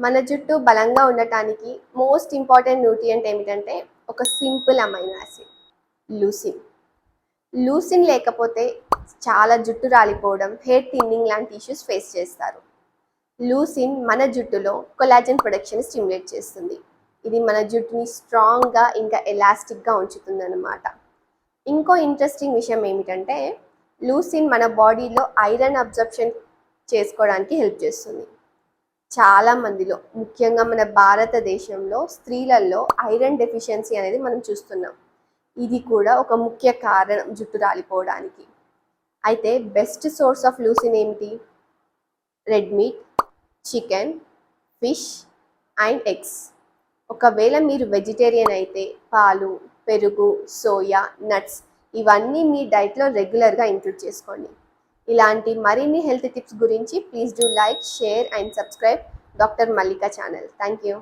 మన జుట్టు బలంగా ఉండటానికి మోస్ట్ ఇంపార్టెంట్ న్యూట్రియంట్ ఏమిటంటే ఒక simple amino acid leucine. Leucine లేకపోతే చాలా జుట్టు రాలిపోవడం, హెయిర్ థిన్నింగ్ లాంటి ఇష్యూస్ ఫేస్ చేస్తారు. లూసిన్ మన జుట్టులో కొలాజన్ ప్రొడక్షన్ స్టిమ్యులేట్ చేస్తుంది. ఇది మన జుట్టుని స్ట్రాంగ్గా ఇంకా ఎలాస్టిక్గా ఉంచుతుంది అన్నమాట. ఇంకో ఇంట్రెస్టింగ్ విషయం ఏమిటంటే లూసిన్ మన బాడీలో ఐరన్ అబ్జర్ప్షన్ చేసుకోవడానికి హెల్ప్ చేస్తుంది. చాలా మందిలో ముఖ్యంగా మన భారతదేశంలో స్త్రీలలో ఐరన్ డెఫిషియన్సీ అనేది మనం చూస్తున్నాం. ఇది కూడా ఒక ముఖ్య కారణం జుట్టు రాలిపోవడానికి. అయితే బెస్ట్ సోర్స్ ఆఫ్ లూసిన్ ఏమిటి? Red meat, chicken, fish and eggs. ఒకవేళ మీరు వెజిటేరియన్ అయితే పాలు, పెరుగు, సోయా, నట్స్ ఇవన్నీ మీ డైట్లో రెగ్యులర్గా ఇంక్లూడ్ చేసుకోండి. ఇలాంటి మరిన్ని హెల్త్ టిప్స్ గురించి please do like, share and subscribe doctor Mallika channel. Thank you.